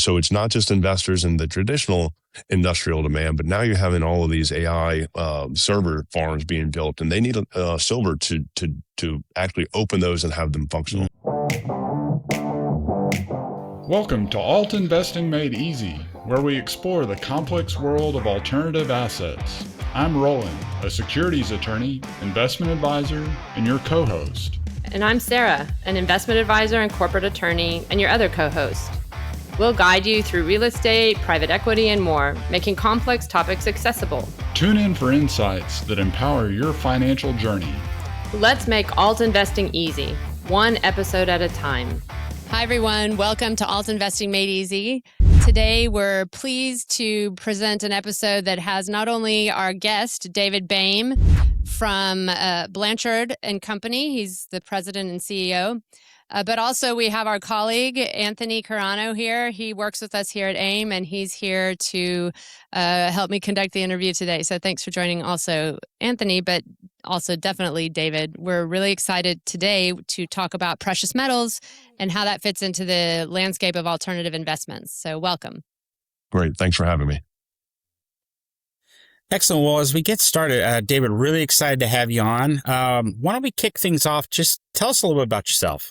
So it's not just investors in the traditional industrial demand, but now you're having all of these AI server farms being built, and they need silver to actually open those and have them functional. Welcome to Alt Investing Made Easy, where we explore the complex world of alternative assets. I'm Roland, a securities attorney, investment advisor, and your co-host. And I'm Sarah, an investment advisor and corporate attorney, and your other co-host. We'll guide you through real estate, private equity, and more, making complex topics accessible. Tune in for insights that empower your financial journey. Let's make alt investing easy, one episode at a time. Hi, everyone. Welcome to Alt Investing Made Easy. Today, we're pleased to present an episode that has not only our guest, David Boehm from Blanchard & Company. He's the president and CEO. But also we have our colleague, Anthony Carano here. He works with us here at AIM, and he's here to help me conduct the interview today. So thanks for joining also, Anthony, but also definitely David. We're really excited today to talk about precious metals and how that fits into the landscape of alternative investments. So welcome. Great. Thanks for having me. Excellent. Well, as we get started, David, really excited to have you on. Why don't we kick things off? Just tell us a little bit about yourself.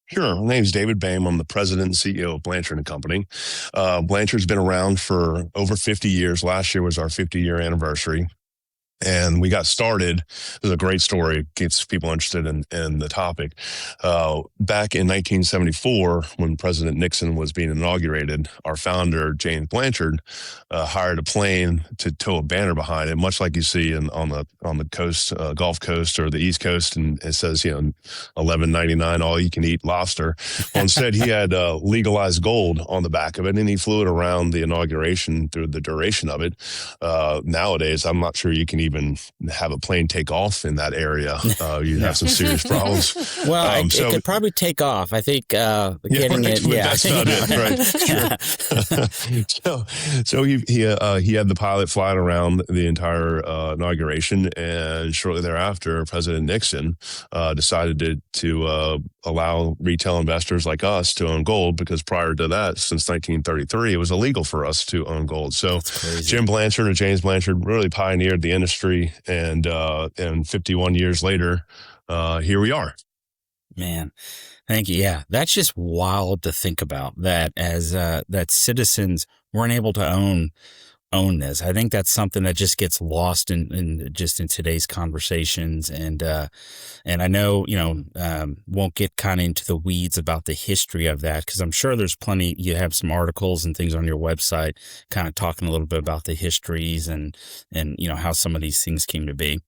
Sure. My name is David Boehm. I'm the president and CEO of Blanchard & Company. Blanchard's been around for over 50 years. Last year was our 50-year anniversary. And we got started. There's a great story, gets people interested in the topic. Back in 1974, when President Nixon was being inaugurated, our founder, James Blanchard, hired a plane to tow a banner behind it, much like you see on the coast, Gulf Coast or the East Coast, and it says, $11.99 all you can eat lobster. Well, instead, he had legalized gold on the back of it, and he flew it around the inauguration through the duration of it. Nowadays, I'm not sure you can even have a plane take off in that area. You'd have some serious problems. Well, it could probably take off. I think getting it. Yeah, that's not it, right? Sure. So he had the pilot flying around the entire inauguration, and shortly thereafter, President Nixon decided to allow retail investors like us to own gold, because prior to that, since 1933, it was illegal for us to own gold. So Jim Blanchard or James Blanchard really pioneered the industry, and 51 years later, here we are. Man, thank you. Yeah, that's just wild to think about, that as that citizens weren't able to own this. I think that's something that just gets lost in today's conversations. And I know, won't get kind of into the weeds about the history of that, because I'm sure there's plenty, you have some articles and things on your website kind of talking a little bit about the histories and how some of these things came to be.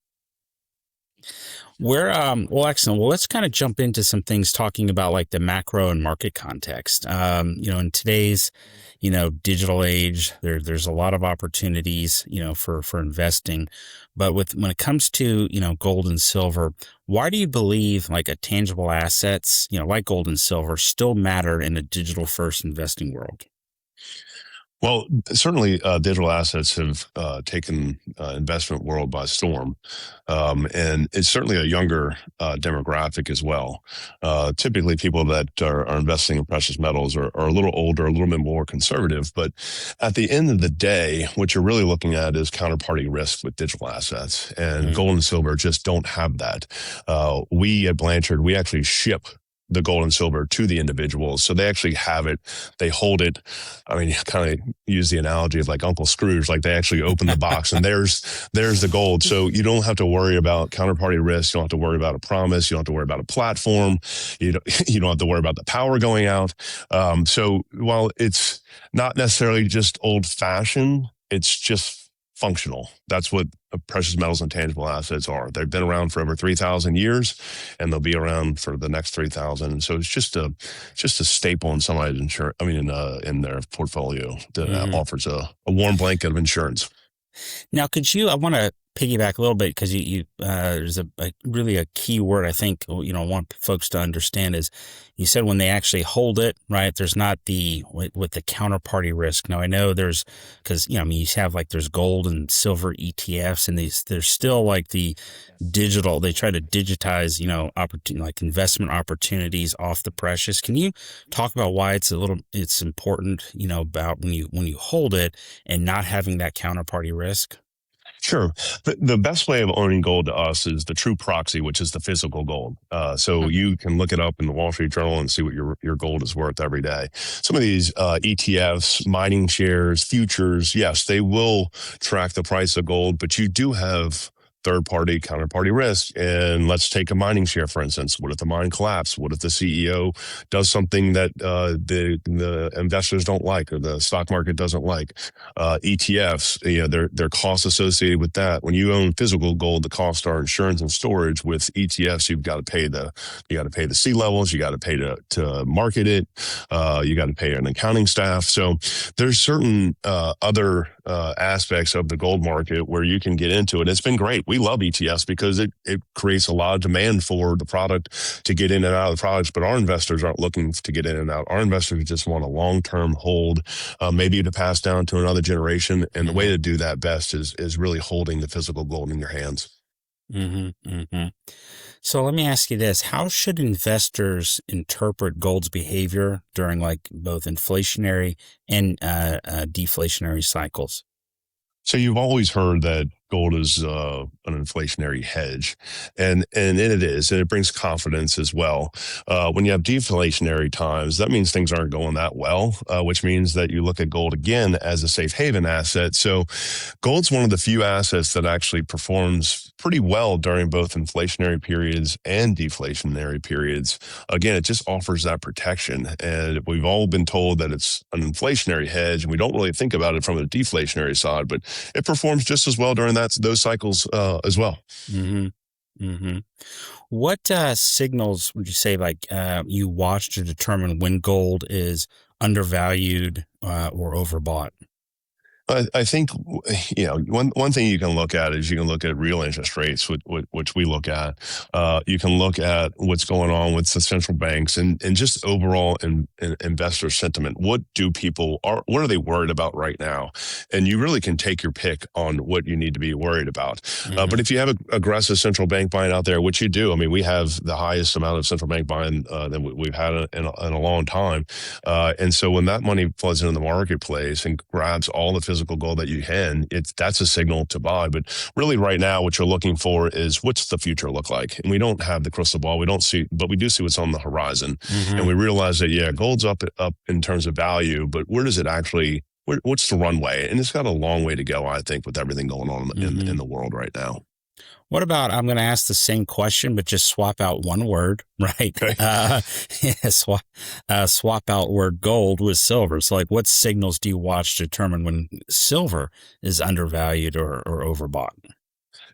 Well, excellent. Well, let's kind of jump into some things talking about like the macro and market context. In today's, digital age, there's a lot of opportunities, for investing. But when it comes to, gold and silver, why do you believe like a tangible assets, like gold and silver still matter in a digital first investing world? Well, certainly digital assets have taken investment world by storm, and it's certainly a younger demographic as well. Typically, people that are investing in precious metals are a little older, a little bit more conservative. But at the end of the day, what you're really looking at is counterparty risk with digital assets, and gold and silver just don't have that. We at Blanchard, we actually ship the gold and silver to the individuals. So they actually have it, they hold it. I mean, kind of use the analogy of like Uncle Scrooge, like they actually open the box and there's the gold. So you don't have to worry about counterparty risk. You don't have to worry about a promise. You don't have to worry about a platform. You don't have to worry about the power going out. So while it's not necessarily just old fashioned, it's just functional. That's what precious metals and tangible assets are. They've been around for over 3,000 years, and they'll be around for the next 3,000. And so it's just a staple in somebody's insurance. I mean, in their portfolio that offers a warm blanket of insurance. Now, I want to piggyback a little bit because there's a really a key word I think I want folks to understand is you said when they actually hold it, right? There's not with the counterparty risk. Now I know there's because you have like there's gold and silver ETFs and there's still like the digital. They try to digitize opportunity like investment opportunities off the precious. Can you talk about why it's important about when you hold it and not having that counterparty risk? Sure. The best way of owning gold to us is the true proxy, which is the physical gold. So you can look it up in the Wall Street Journal and see what your gold is worth every day. Some of these ETFs, mining shares, futures, yes, they will track the price of gold, but you do have third-party counterparty risk. And let's take a mining share, for instance. What if the mine collapses? What if the CEO does something that the investors don't like or the stock market doesn't like? ETFs, there are costs associated with that. When you own physical gold, the costs are insurance and storage. With ETFs, you've got to pay the C levels, you got to pay to market it, you got to pay an accounting staff. So there's certain other aspects of the gold market where you can get into it. It's been great. We love ETFs because it creates a lot of demand for the product to get in and out of the products, but our investors aren't looking to get in and out. Our investors just want a long-term hold, maybe to pass down to another generation. And the way to do that best is really holding the physical gold in your hands. So let me ask you this. How should investors interpret gold's behavior during like both inflationary and deflationary cycles? So you've always heard that gold is an inflationary hedge, and it is, and it brings confidence as well. When you have deflationary times, that means things aren't going that well, which means that you look at gold again as a safe haven asset. So gold's one of the few assets that actually performs pretty well during both inflationary periods and deflationary periods. Again, it just offers that protection, and we've all been told that it's an inflationary hedge, and we don't really think about it from a deflationary side, but it performs just as well during those cycles as well. What signals would you say you watch to determine when gold is undervalued or overbought? I think one thing you can look at is you can look at real interest rates, which we look at. You can look at what's going on with the central banks and just overall investor sentiment. What are they worried about right now? And you really can take your pick on what you need to be worried about. But if you have aggressive central bank buying out there, which you do, I mean, we have the highest amount of central bank buying than we've had in a long time. And so when that money floods into the marketplace and grabs all the physical gold that you can, that's a signal to buy. But really right now, what you're looking for is what's the future look like? And we don't have the crystal ball. We don't see, but we do see what's on the horizon. And we realize that, gold's up in terms of value, but where does it actually, what's the runway? And it's got a long way to go, I think, with everything going on in the world right now. What about, I'm going to ask the same question, but just swap out one word, right? Okay. Swap out word gold with silver. So like what signals do you watch to determine when silver is undervalued or overbought?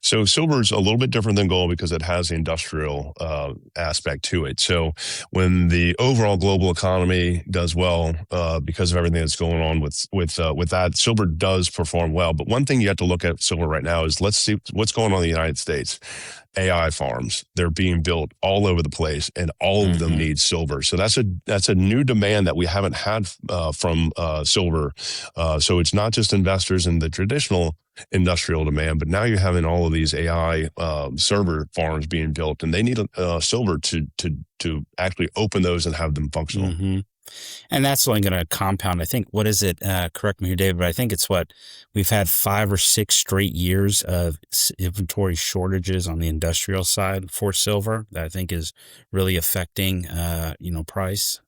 So silver is a little bit different than gold because it has the industrial aspect to it. So when the overall global economy does well because of everything that's going on with that, silver does perform well. But one thing you have to look at silver right now is let's see what's going on in the United States. AI farms, they're being built all over the place, and all of them need silver. So that's a new demand that we haven't had from silver. So it's not just investors in the traditional industrial demand, but now you're having all of these AI server farms being built, and they need silver to actually open those and have them functional. And that's only going to compound. I think, what is it? Correct me here, David, but I think it's we've had 5 or 6 straight years of inventory shortages on the industrial side for silver that I think is really affecting, price.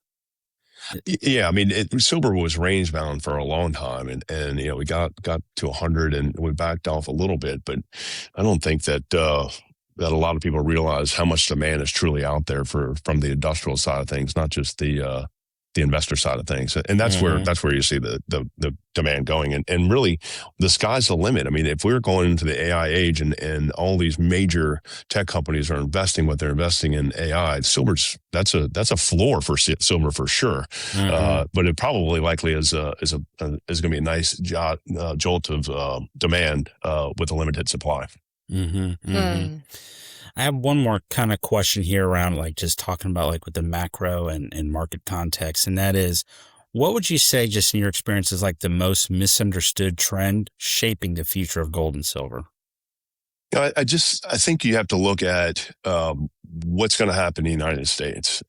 Yeah, I mean, silver was range bound for a long time, and we got to 100 and we backed off a little bit, but I don't think that a lot of people realize how much demand is truly out there from the industrial side of things, not just the the investor side of things. And that's where you see the demand going. And really the sky's the limit. I mean, if we're going into the AI age and all these major tech companies are investing what they're investing in AI, that's a floor for silver for sure. But it probably likely is going to be a nice jolt of demand with a limited supply. I have one more kind of question here around like just talking about like with the macro and market context. And that is, what would you say just in your experience is like the most misunderstood trend shaping the future of gold and silver? I think you have to look at what's going to happen in the United States.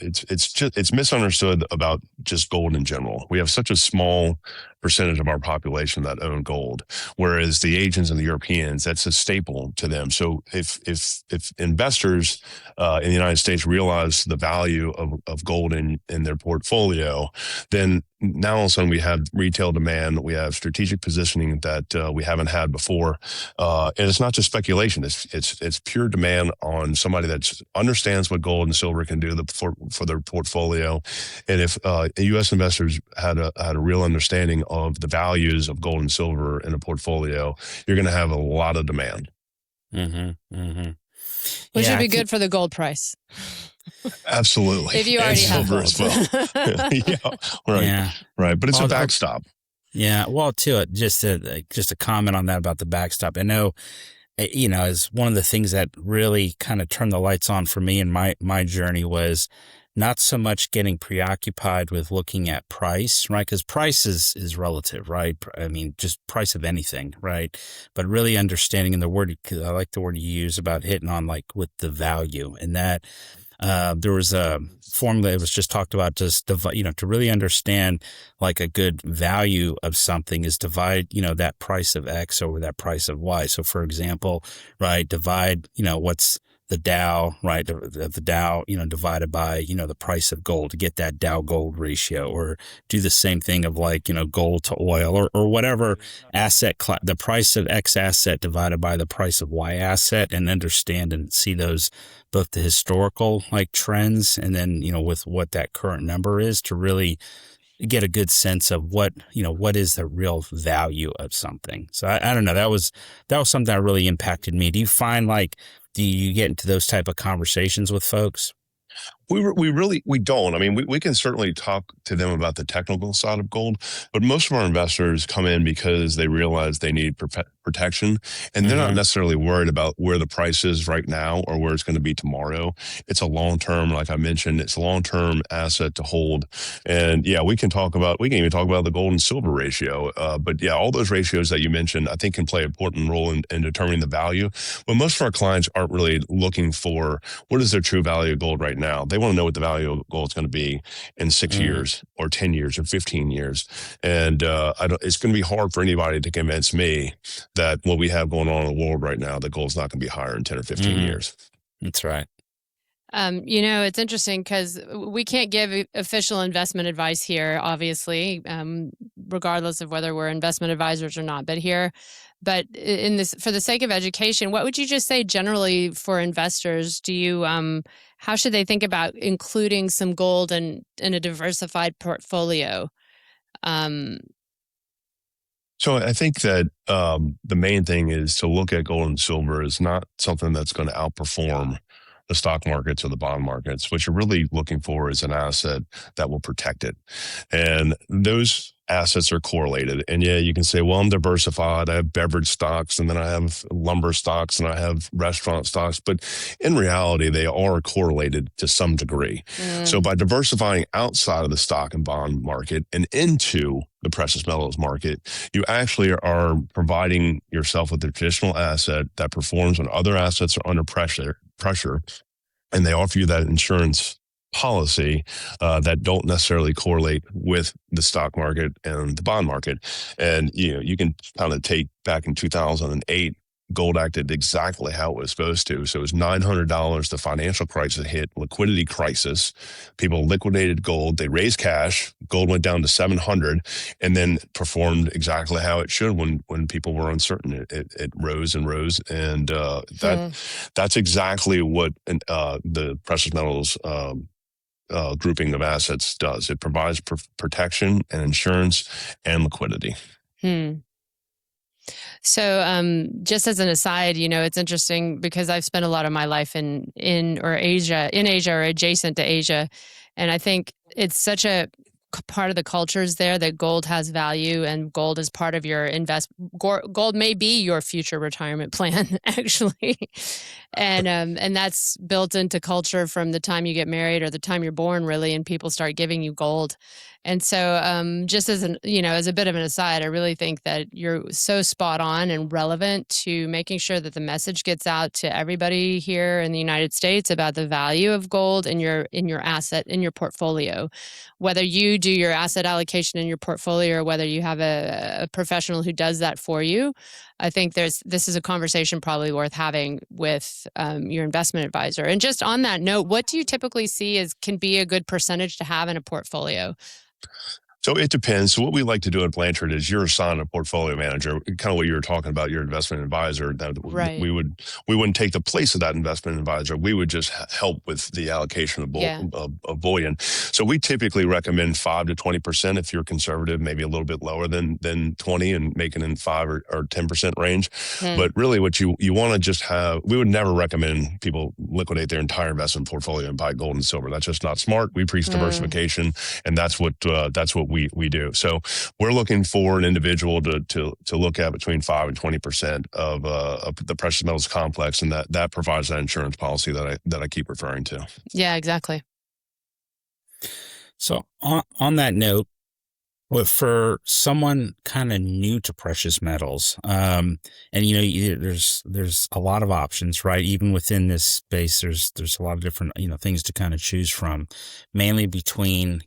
It's misunderstood about just gold in general. We have such a small percentage of our population that own gold, whereas the Asians and the Europeans, that's a staple to them. So if investors in the United States realize the value of gold in their portfolio, then now all of a sudden we have retail demand, we have strategic positioning that we haven't had before, and it's not just speculation. It's pure demand on somebody that understands what gold and silver can do for their portfolio. And if U.S. investors had a real understanding of the values of gold and silver in a portfolio, you're going to have a lot of demand. Which would be good for the gold price. Absolutely. If you already have silver gold. as well. Right. But it's a backstop. Yeah. Well, too, just a comment on that about the backstop. I know, is one of the things that really kind of turned the lights on for me in my journey was not so much getting preoccupied with looking at price, right? Because price is relative, right? I mean, just price of anything, right? But really understanding, and I like the word you use about hitting on like with the value, and that there was a formula that was just talked about, just to really understand like a good value of something is divide, that price of X over that price of Y. So for example, right, divide, what's the Dow, right? The Dow, divided by, the price of gold to get that Dow gold ratio, or do the same thing of like, gold to oil or whatever asset class, the price of X asset divided by the price of Y asset, and understand and see those, both the historical like trends and then, with what that current number is to really get a good sense of what is the real value of something. So I don't know. That was something that really impacted me. Do you find do you get into those type of conversations with folks? We don't. I mean, we can certainly talk to them about the technical side of gold, but most of our investors come in because they realize they need protection, and they're not necessarily worried about where the price is right now or where it's going to be tomorrow. It's a long-term, like I mentioned, it's a long-term asset to hold. And yeah, we can even talk about the gold and silver ratio. But yeah, all those ratios that you mentioned, I think can play an important role in determining the value. But most of our clients aren't really looking for what is their true value of gold right now. They want to know what the value of gold is going to be in 6 years or 10 years or 15 years. And it's going to be hard for anybody to convince me that what we have going on in the world right now, that gold's not going to be higher in 10 or 15 years. That's right. It's interesting because we can't give official investment advice here, obviously, regardless of whether we're investment advisors or not. But in this, for the sake of education, what would you just say generally for investors? How should they think about including some gold in a diversified portfolio? So I think that the main thing is to look at gold and silver as not something that's going to outperform the stock markets or the bond markets. What you're really looking for is an asset that will protect it. And those assets are correlated. And yeah, you can say, well, I'm diversified. I have beverage stocks, and then I have lumber stocks, and I have restaurant stocks. But in reality, they are correlated to some degree. So by diversifying outside of the stock and bond market and into the precious metals market, you actually are providing yourself with a traditional asset that performs when other assets are under pressure, and they offer you that insurance policy that don't necessarily correlate with the stock market and the bond market. And you can kind of take back in 2008, gold acted exactly how it was supposed to. So it was $900. The financial crisis hit, liquidity crisis. People liquidated gold. They raised cash. Gold went down to 700, and then performed exactly how it should when people were uncertain. It rose and rose, and that's exactly what the precious metals grouping of assets does. It provides protection and insurance and liquidity. So, just as an aside, it's interesting because I've spent a lot of my life in Asia or adjacent to Asia, and I think it's such a part of the cultures there that gold has value, and gold is part of your gold may be your future retirement plan, actually, and that's built into culture from the time you get married or the time you're born, really, and people start giving you gold. And so, just as as a bit of an aside, I really think that you're so spot on and relevant to making sure that the message gets out to everybody here in the United States about the value of gold in your asset, in your portfolio. Whether you do your asset allocation in your portfolio or whether you have a professional who does that for you, I think this is a conversation probably worth having with your investment advisor. And just on that note, what do you typically see can be a good percentage to have in a portfolio? So it depends. So what we like to do at Blanchard is you're assigned a portfolio manager, kind of what you were talking about, your investment advisor. That Right. we wouldn't take the place of that investment advisor. We would just help with the allocation of Bullion. So we typically recommend 5 to 20% if you're conservative, maybe a little bit lower than 20 and making in 5 or 10% range. But really what you want to just have, we would never recommend people liquidate their entire investment portfolio and buy gold and silver. That's just not smart. We preach diversification, and that's what we do. So we're looking for an individual to look at between 5 and 20% of the precious metals complex, and that provides that insurance policy that I keep referring to. Yeah, exactly. So on that note, for someone kind of new to precious metals, and there's a lot of options, right? Even within this space, there's a lot of different things to kind of choose from, mainly between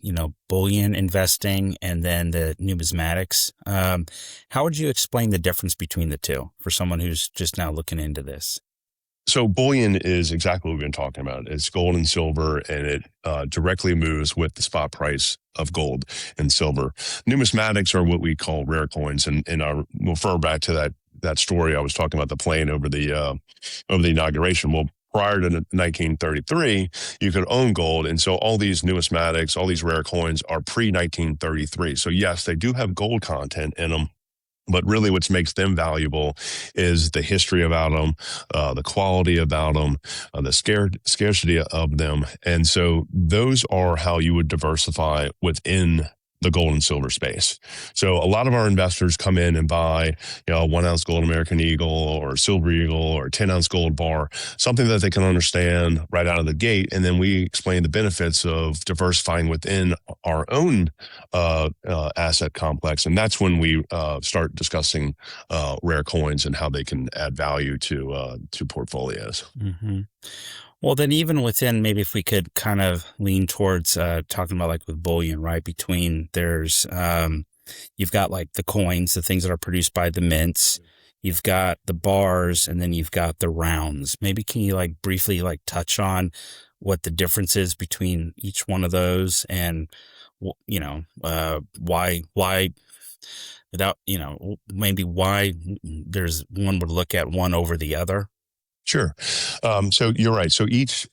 bullion investing and then the numismatics. How would you explain the difference between the two for someone who's just now looking into this? So bullion is exactly what we've been talking about. It's gold and silver, and it directly moves with the spot price of gold and silver. Numismatics are what we call rare coins, and I'll refer back to that story I was talking about, the plane over the inauguration. Well, prior to 1933, you could own gold, and so all these numismatics, all these rare coins are pre-1933. So yes, they do have gold content in them. But really what makes them valuable is the history about them, the quality about them, the scarcity of them. And so those are how you would diversify within the gold and silver space. So a lot of our investors come in and buy, a 1 ounce gold American Eagle or Silver Eagle or 10 ounce gold bar, something that they can understand right out of the gate. And then we explain the benefits of diversifying within our own asset complex. And that's when we start discussing rare coins and how they can add value to portfolios. Mm-hmm. Well, then even within, maybe if we could kind of lean towards talking about like with bullion, right? Between you've got like the coins, the things that are produced by the mints, you've got the bars, and then you've got the rounds. Maybe can you like briefly like touch on what the difference is between each one of those, and why without maybe why there's one would look at one over the other? Sure. So you're right. So each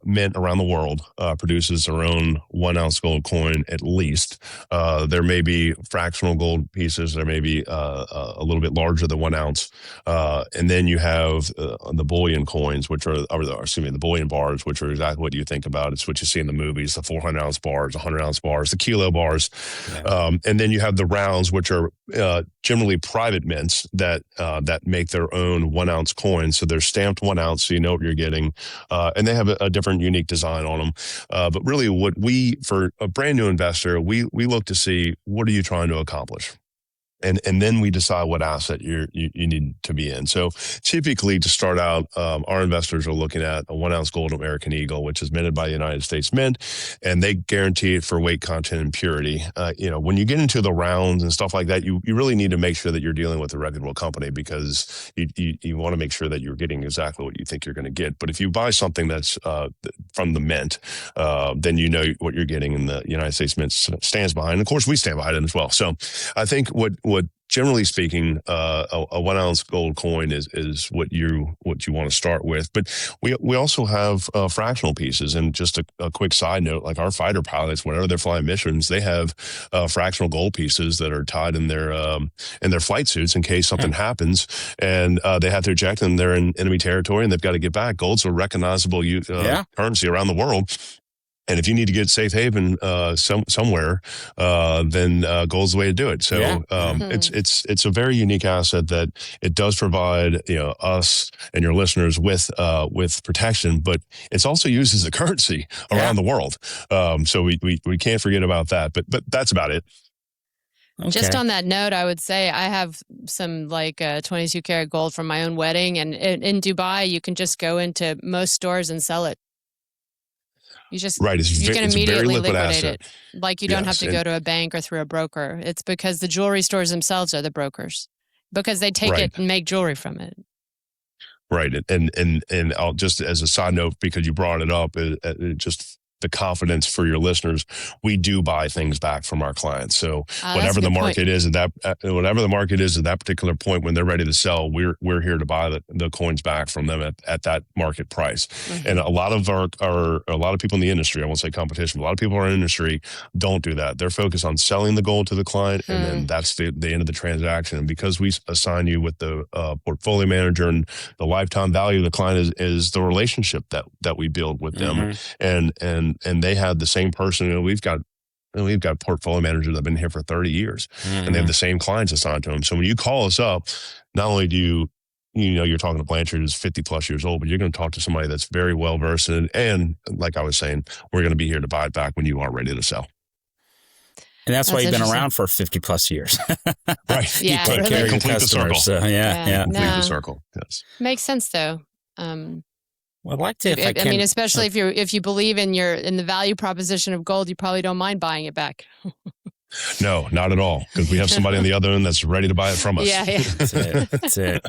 mint around the world produces their own 1 ounce gold coin at least. There may be fractional gold pieces. There may be a little bit larger than 1 ounce. And then you have the bullion coins, the bullion bars, which are exactly what you think about. It's what you see in the movies, the 400 ounce bars, 100 ounce bars, the kilo bars. Yeah. And then you have the rounds, which are generally private mints that make their own 1 ounce coins. So they're stamped 1 ounce, so you know what you're getting. And they have a different unique design on them. But really for a brand new investor, we look to see, what are you trying to accomplish? And then we decide what asset you need to be in. So typically to start out, our investors are looking at a 1 ounce gold American Eagle, which is minted by the United States Mint, and they guarantee it for weight, content, and purity. When you get into the rounds and stuff like that, you really need to make sure that you're dealing with a reputable company, because you want to make sure that you're getting exactly what you think you're going to get. But if you buy something that's from the Mint, then you know what you're getting, and the United States Mint stands behind. Of course, we stand behind it as well. So I think what generally speaking, a 1 ounce gold coin is what you want to start with. But we also have fractional pieces. And just a quick side note, like our fighter pilots, whenever they're flying missions, they have fractional gold pieces that are tied in their flight suits in case something happens, and they have to eject them. They're in enemy territory and they've got to get back. Gold's a recognizable currency around the world. And if you need to get safe haven somewhere, then gold's the way to do it. So it's a very unique asset that it does provide us and your listeners with protection, but it's also used as a currency around the world. So we can't forget about that. But that's about it. Okay. Just on that note, I would say I have some 22 karat gold from my own wedding, and in Dubai, you can just go into most stores and sell it. You can immediately liquidate it. Like you don't have to go to a bank or through a broker. It's because the jewelry stores themselves are the brokers, because they take it and make jewelry from it. Right. And I'll just, as a side note, because you brought it up, just the confidence for your listeners, we do buy things back from our clients. So whatever the market is at that particular point when they're ready to sell, we're here to buy the coins back from them at that market price. Mm-hmm. And a lot of people in the industry, I won't say competition, but a lot of people in our industry don't do that. They're focused on selling the gold to the client, and then that's the end of the transaction. And because we assign you with the portfolio manager, and the lifetime value of the client is the relationship that we build with them, and they have the same person. We've got portfolio managers that have been here for 30 years, and they have the same clients assigned to them. So when you call us up, not only do you're talking to Blanchard, who's 50 plus years old, but you're going to talk to somebody that's very well versed in it. And like I was saying, we're going to be here to buy it back when you are ready to sell. And that's why you've been around for 50 plus years. Right. Yeah. Complete the circle. So, complete the circle. Yes. Makes sense though. Well, I'd like to, I mean, especially if you believe in the value proposition of gold, you probably don't mind buying it back. No, not at all, because we have somebody on the other end that's ready to buy it from us. Yeah. That's it.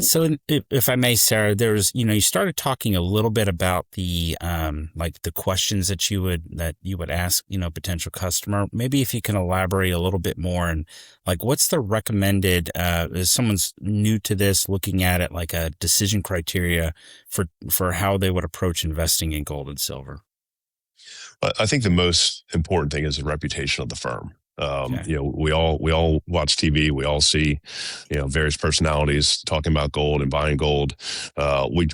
So if I may, Sarah, there's, you started talking a little bit about the, the questions that you would ask, potential customer. Maybe if you can elaborate a little bit more, and what's the recommended, if someone's new to this, looking at it, like a decision criteria for how they would approach investing in gold and silver? I think the most important thing is the reputation of the firm. We all watch TV. We all see, various personalities talking about gold and buying gold.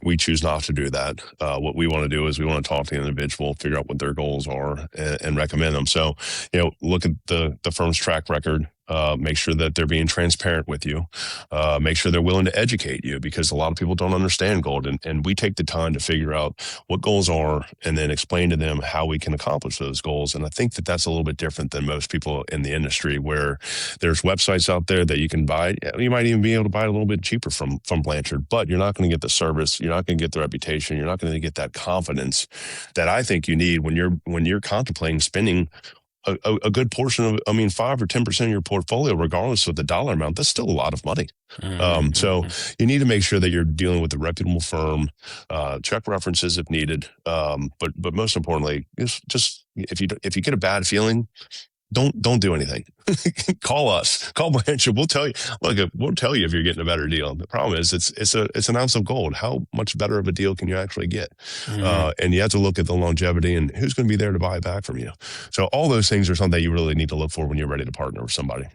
We choose not to do that. What we want to do is we want to talk to the individual, figure out what their goals are, and recommend them. So, look at the firm's track record. Make sure that they're being transparent with you. Make sure they're willing to educate you, because a lot of people don't understand gold. And we take the time to figure out what goals are and then explain to them how we can accomplish those goals. And I think that that's a little bit different than most people in the industry, where there's websites out there that you can buy. You might even be able to buy it a little bit cheaper from Blanchard, but you're not going to get the service. You're not going to get the reputation. You're not going to get that confidence that I think you need when you're contemplating spending a good portion of, 5 or 10% of your portfolio, regardless of the dollar amount. That's still a lot of money. So you need to make sure that you're dealing with a reputable firm. Check references if needed. But most importantly, just if you get a bad feeling, don't do anything. Call us. Call Blanchard. We'll tell you. Look, we'll tell you if you're getting a better deal. The problem is it's an ounce of gold. How much better of a deal can you actually get? And you have to look at the longevity and who's going to be there to buy it back from you. So all those things are something that you really need to look for when you're ready to partner with somebody.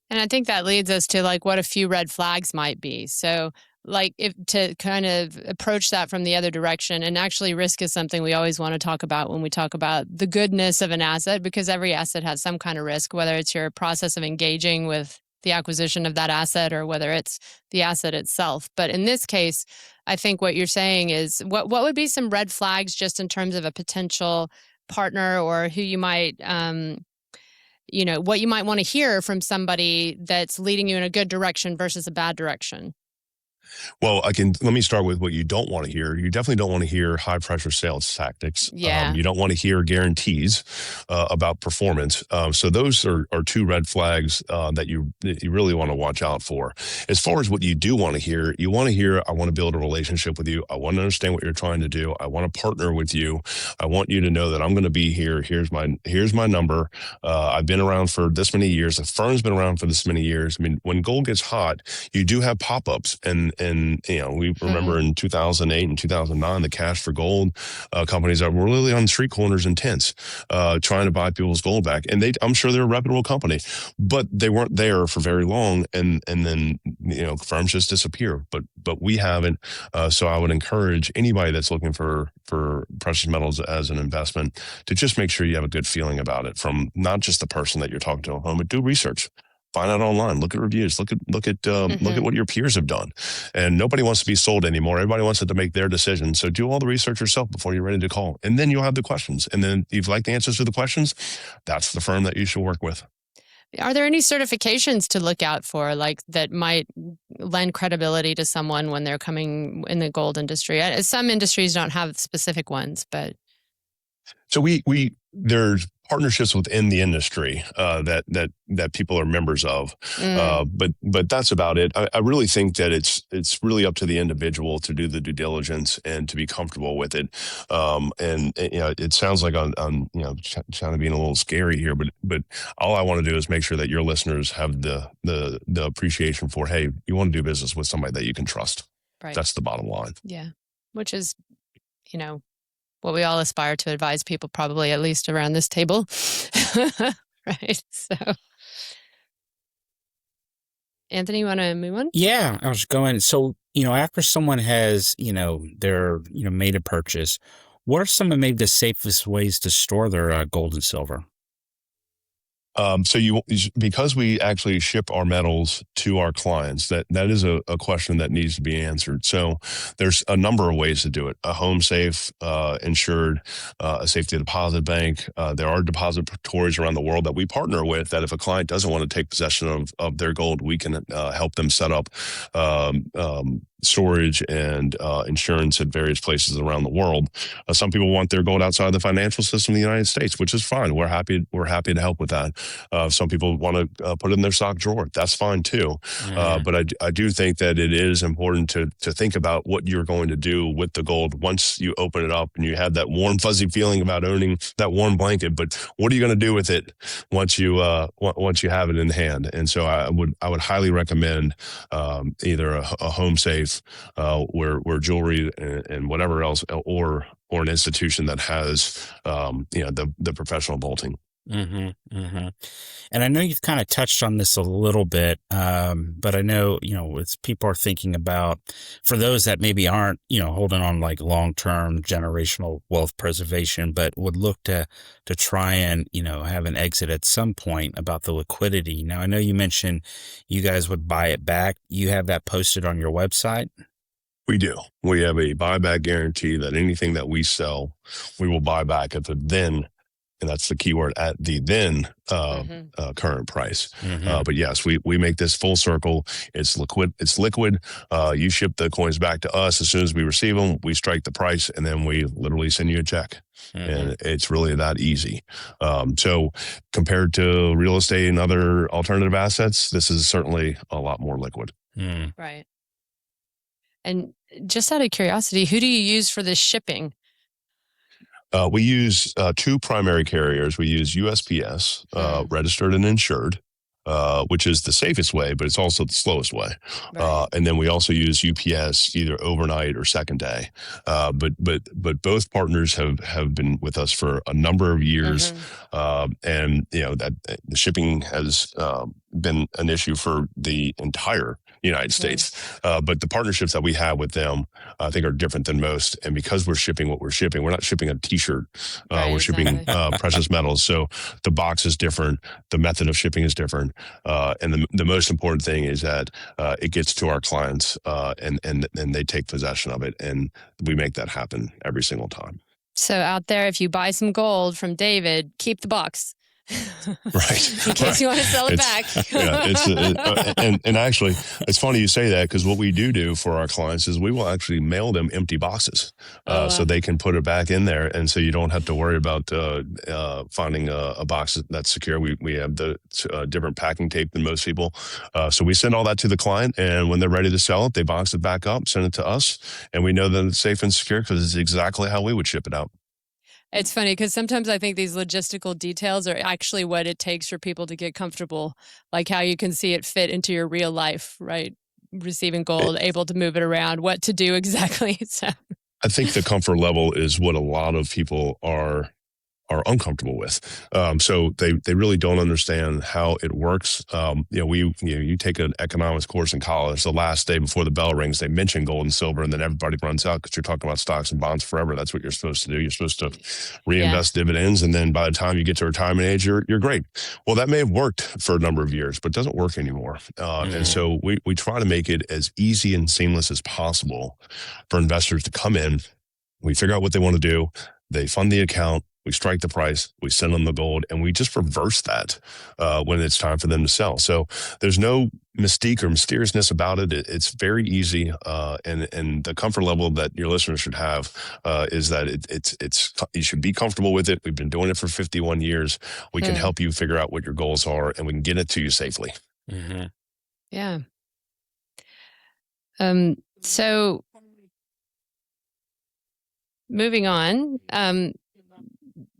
And I think that leads us to what a few red flags might be. So if to kind of approach that from the other direction, and actually risk is something we always want to talk about when we talk about the goodness of an asset, because every asset has some kind of risk, whether it's your process of engaging with the acquisition of that asset or whether it's the asset itself. But in this case, I think what you're saying is what would be some red flags just in terms of a potential partner, or who you might what you might want to hear from somebody that's leading you in a good direction versus a bad direction? Well, let me start with what you don't want to hear. You definitely don't want to hear high pressure sales tactics. Yeah. You don't want to hear guarantees about performance. So those are two red flags that you really want to watch out for. As far as what you do want to hear, you want to hear, I want to build a relationship with you. I want to understand what you're trying to do. I want to partner with you. I want you to know that I'm going to be here. Here's my number. I've been around for this many years. The firm's been around for this many years. I mean, when gold gets hot, you do have pop-ups, and we remember in 2008 and 2009 the cash for gold companies that were really on street corners and tents trying to buy people's gold back, and I'm sure they're a reputable company, but they weren't there for very long, and then firms just disappear. But we haven't. So I would encourage anybody that's looking for precious metals as an investment to just make sure you have a good feeling about it from not just the person that you're talking to at home, but do research. Find out online. Look at reviews. Look at what your peers have done. And nobody wants to be sold anymore. Everybody wants it to make their decision. So do all the research yourself before you're ready to call. And then you'll have the questions. And then if you like the answers to the questions, that's the firm that you should work with. Are there any certifications to look out for, like that might lend credibility to someone when they're coming in the gold industry? Some industries don't have specific ones, but so there's partnerships within the industry that people are members of, but that's about it. I really think that it's really up to the individual to do the due diligence and to be comfortable with it. And it sounds like I'm trying to be a little scary here, but all I want to do is make sure that your listeners have the appreciation for, hey, you want to do business with somebody that you can trust. Right. That's the bottom line. Yeah, which is what we all aspire to advise people, probably at least around this table. Right. So, Anthony, you want to move on? Yeah, I was going. So, after someone has, made a purchase, what are some of maybe the safest ways to store their gold and silver? Because we actually ship our metals to our clients, that is a question that needs to be answered. So there's a number of ways to do it. A home safe, insured, a safety deposit bank. There are depositories around the world that we partner with that if a client doesn't want to take possession of their gold, we can help them set up storage and insurance at various places around the world. Some people want their gold outside the financial system of the United States, which is fine. We're happy to help with that. Some people want to put it in their sock drawer. That's fine too. But I do think that it is important to think about what you're going to do with the gold once you open it up and you have that warm, fuzzy feeling about owning that warm blanket. But what are you going to do with it once you have it in hand? And so I would highly recommend either a home safe, where jewelry and whatever else, or an institution that has the professional vaulting. Mm-hmm, mm-hmm. And I know you've kind of touched on this a little bit, but I know, it's people are thinking about, for those that maybe aren't, holding on like long-term generational wealth preservation, but would look to try and, have an exit at some point, about the liquidity. Now, I know you mentioned you guys would buy it back. You have that posted on your website? We do. We have a buyback guarantee that anything that we sell, we will buy back at the then, and that's the key word, at the then current price. But yes, we make this full circle. It's liquid. You ship the coins back to us. As soon as we receive them, we strike the price, and then we literally send you a check. And it's really that easy. So compared to real estate and other alternative assets, this is certainly a lot more liquid. Right. And just out of curiosity, who do you use for this shipping? We use two primary carriers. We use USPS, registered and insured, which is the safest way, but it's also the slowest way. Right. And then we also use UPS, either overnight or second day. But both partners have been with us for a number of years, and that the shipping has been an issue for the entire United States. But the partnerships that we have with them, I think, are different than most. And because we're shipping what we're shipping, we're not shipping a T-shirt. We're shipping precious metals. So the box is different. The method of shipping is different. And the most important thing is that it gets to our clients and they take possession of it. And we make that happen every single time. So out there, if you buy some gold from David, keep the box. Right. In case you want to sell it back. And actually, it's funny you say that, because what we do for our clients is we will actually mail them empty boxes, so they can put it back in there, and so you don't have to worry about finding a box that's secure. We have the different packing tape than most people, so we send all that to the client, and when they're ready to sell it, they box it back up, send it to us, and we know that it's safe and secure because it's exactly how we would ship it out. It's funny because sometimes I think these logistical details are actually what it takes for people to get comfortable, like how you can see it fit into your real life, right? Receiving gold, able to move it around, what to do exactly. So I think the comfort level is what a lot of people are uncomfortable with. So they really don't understand how it works. You take an economics course in college, the last day before the bell rings, they mention gold and silver, and then everybody runs out because you're talking about stocks and bonds forever. That's what you're supposed to do. You're supposed to reinvest dividends, and then by the time you get to retirement age, you're great. Well, that may have worked for a number of years, but it doesn't work anymore. And so we try to make it as easy and seamless as possible for investors to come in. We figure out what they want to do. They fund the account. We strike the price, we send them the gold, and we just reverse that when it's time for them to sell. So there's no mystique or mysteriousness about it. It's very easy, and the comfort level that your listeners should have is that it's you should be comfortable with it. We've been doing it for 51 years. We can help you figure out what your goals are, and we can get it to you safely. Mm-hmm. Yeah. So moving on,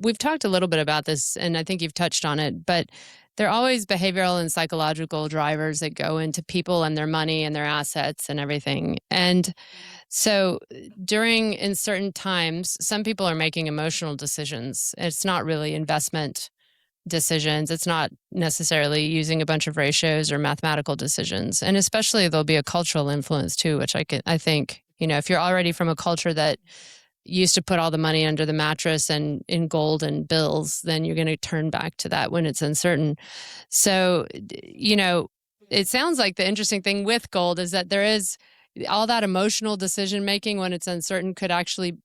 we've talked a little bit about this, and I think you've touched on it, but there are always behavioral and psychological drivers that go into people and their money and their assets and everything. And so in certain times, some people are making emotional decisions. It's not really investment decisions. It's not necessarily using a bunch of ratios or mathematical decisions. And especially there'll be a cultural influence too, which I think, if you're already from a culture that used to put all the money under the mattress and in gold and bills, then you're going to turn back to that when it's uncertain. So, it sounds like the interesting thing with gold is that there is all that emotional decision making when it's uncertain could actually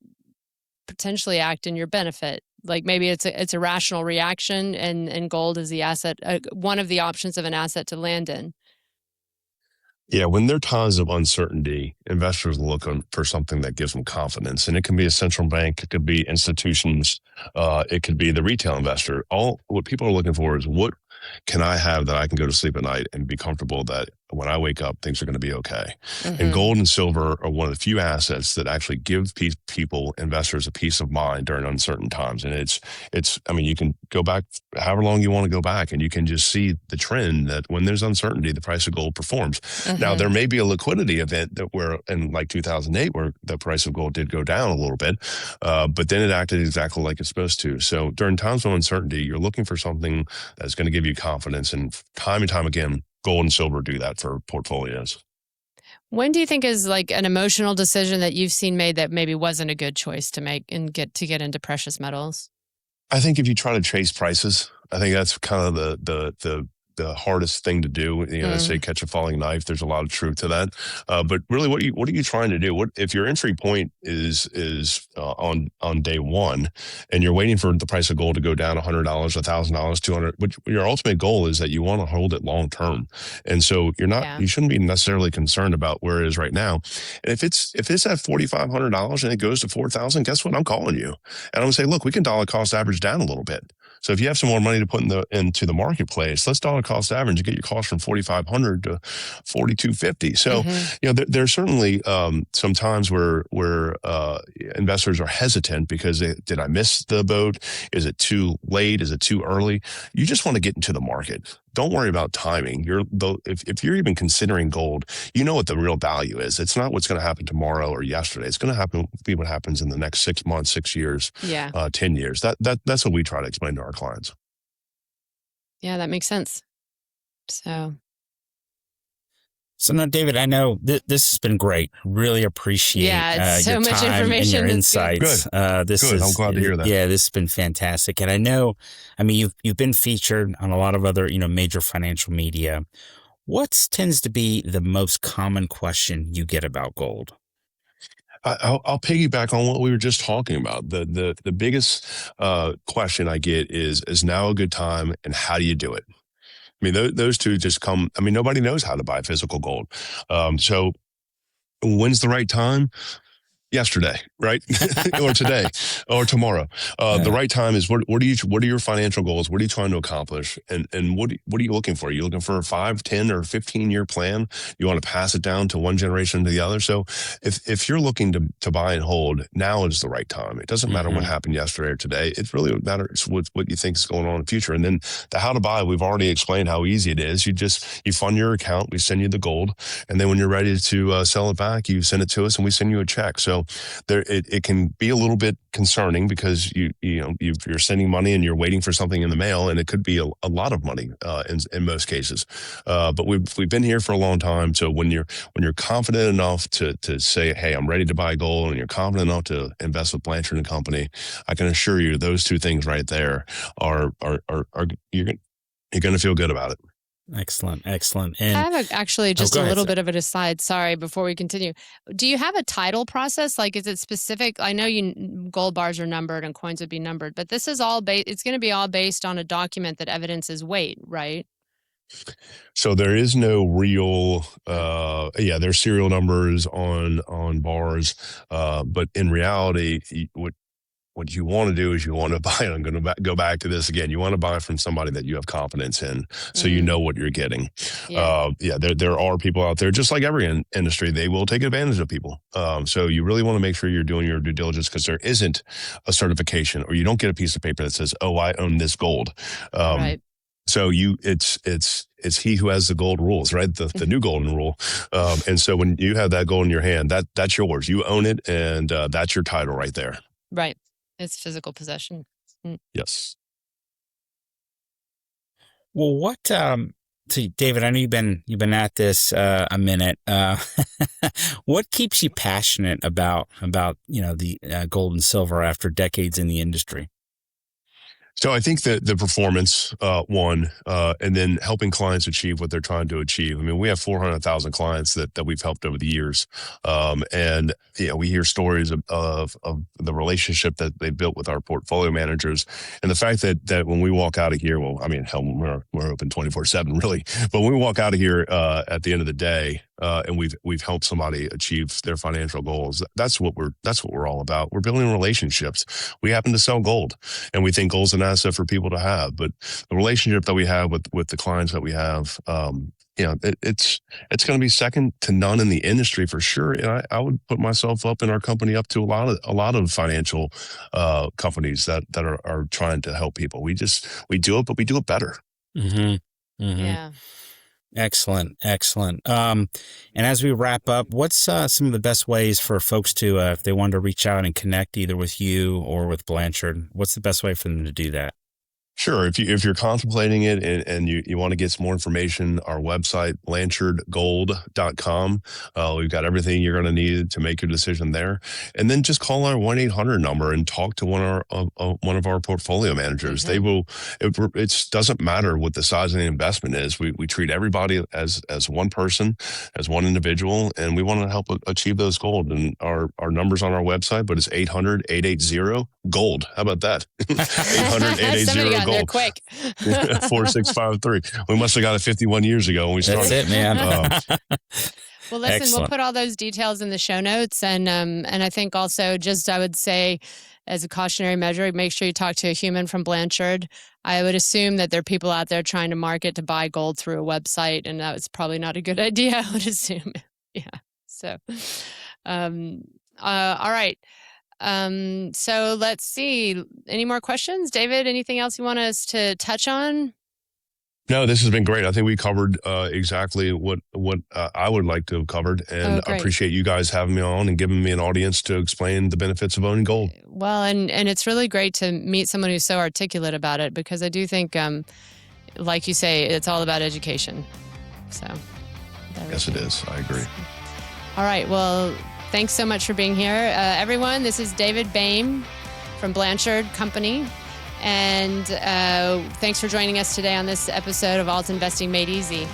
potentially act in your benefit. Like maybe it's a rational reaction, and gold is the asset, one of the options of an asset to land in. Yeah, when there are times of uncertainty, investors look for something that gives them confidence. And it can be a central bank, it could be institutions, it could be the retail investor. What people are looking for is, what can I have that I can go to sleep at night and be comfortable that when I wake up, things are going to be okay. Mm-hmm. And gold and silver are one of the few assets that actually give people, investors, a peace of mind during uncertain times. And you can go back however long you want to go back, and you can just see the trend that when there's uncertainty, the price of gold performs. Mm-hmm. Now, there may be a liquidity event in like 2008, where the price of gold did go down a little bit, but then it acted exactly like it's supposed to. So during times of uncertainty, you're looking for something that's going to give you confidence. And time again, gold and silver do that for portfolios. When do you think is like an emotional decision that you've seen made that maybe wasn't a good choice to make and get into precious metals? I think if you try to chase prices, I think that's kind of the hardest thing to do. They say catch a falling knife. There's a lot of truth to that. But really, what are you trying to do? What if your entry point is on day one, and you're waiting for the price of gold to go down $100, $1,000, $200? But your ultimate goal is that you want to hold it long term, and so you shouldn't be necessarily concerned about where it is right now. And if it's at $4,500 and it goes to $4,000, guess what? I'm calling you, and I'm gonna say, look, we can dollar cost average down a little bit. So if you have some more money to put into the marketplace, let's dollar cost average and get your cost from $4,500 to $4,250. So there's certainly some times where investors are hesitant because did I miss the boat? Is it too late? Is it too early? You just want to get into the market. Don't worry about timing. If you're even considering gold, you know what the real value is. It's not what's going to happen tomorrow or yesterday. It's going to be what happens in the next 6 months, 6 years, 10 years. That's what we try to explain to our clients. Yeah, that makes sense. So now, David, I know this has been great. Really appreciate so your much time and your information. insights. Good. I'm glad to hear that. Yeah, this has been fantastic. And I know, you've been featured on a lot of other, major financial media. What tends to be the most common question you get about gold? I'll piggyback on what we were just talking about. The biggest question I get is now a good time, and how do you do it? I mean, those two just come. I mean, nobody knows how to buy physical gold. So when's the right time? Yesterday, right? Or today or tomorrow. The right time is what are your financial goals? What are you trying to accomplish? And what are you looking for? Are you looking for a 5, 10, or 15-year plan? You want to pass it down to one generation to the other. So if you're looking to buy and hold, now is the right time. It doesn't matter what happened yesterday or today. It really matters what you think is going on in the future. And then the how to buy, we've already explained how easy it is. You fund your account, we send you the gold, and then when you're ready to sell it back, you send it to us and we send you a check. So it can be a little bit concerning because you're sending money and you're waiting for something in the mail, and it could be a lot of money in most cases. But we've been here for a long time. So when you're confident enough to say, hey, I'm ready to buy gold, and you're confident enough to invest with Blanchard and Company, I can assure you those two things right there are you're going to feel good about it. Excellent. And I have actually just a ahead, little Seth. bit of an aside. Sorry, before we continue. Do you have a title process? Like, is it specific? I know gold bars are numbered and coins would be numbered, but this is all it's going to be all based on a document that evidences weight, right? So there is no real, there's serial numbers on bars, but in reality, what you want to do is you want to buy, and I'm going to go back to this again. You want to buy from somebody that you have confidence in, so you know what you're getting. Yeah. There are people out there, just like every industry, they will take advantage of people. So you really want to make sure you're doing your due diligence, because there isn't a certification, or you don't get a piece of paper that says, "Oh, I own this gold." Right. So it's he who has the gold rules, right? The new golden rule. And so when you have that gold in your hand, that's yours. You own it, and that's your title right there. Right. It's physical possession. Yes. Well, what? So David, I know you've been at this a minute. What keeps you passionate about the gold and silver after decades in the industry? So I think that the performance, one, and then helping clients achieve what they're trying to achieve. I mean, we have 400,000 clients that we've helped over the years. And we hear stories of the relationship that they built with our portfolio managers. And the fact that when we walk out of here, well, I mean, hell, we're open 24/7 really. But when we walk out of here at the end of the day, and we've helped somebody achieve their financial goals, that's what we're all about. We're building relationships. We happen to sell gold, and we think gold's an asset for people to have. But the relationship that we have with the clients that we have, it's going to be second to none in the industry for sure. And I would put myself up and our company up to a lot of financial companies that are trying to help people. We do it, but we do it better. Yeah. Excellent. And as we wrap up, what's some of the best ways for folks to, if they want to reach out and connect either with you or with Blanchard, what's the best way for them to do that? Sure. If you're contemplating it and you want to get some more information, our website, blanchardgold.com. We've got everything you're going to need to make your decision there. And then just call our 1-800 number and talk to one of our portfolio managers. They will, it doesn't matter what the size of the investment is. We treat everybody as one person, as one individual, and we want to help achieve those goals. And our number's on our website, but it's 800-880-GOLD. How about that? 800-880-GOLD. They're quick. 4653. We must have got it 51 years ago when we started. That's it, man. Well, listen, Excellent. We'll put all those details in the show notes. And I think also I would say as a cautionary measure, make sure you talk to a human from Blanchard. I would assume that there are people out there trying to market to buy gold through a website, and that was probably not a good idea, I would assume. Yeah. So, all right. So let's see. Any more questions? David, anything else you want us to touch on? No, this has been great. I think we covered exactly what I would like to have covered, and I appreciate you guys having me on and giving me an audience to explain the benefits of owning gold. Well, and it's really great to meet someone who's so articulate about it, because I do think, like you say, it's all about education. So, yes, it is. I agree. All right. Well, thanks so much for being here. Everyone, this is David Boehm from Blanchard Company. And thanks for joining us today on this episode of Alt Investing Made Easy.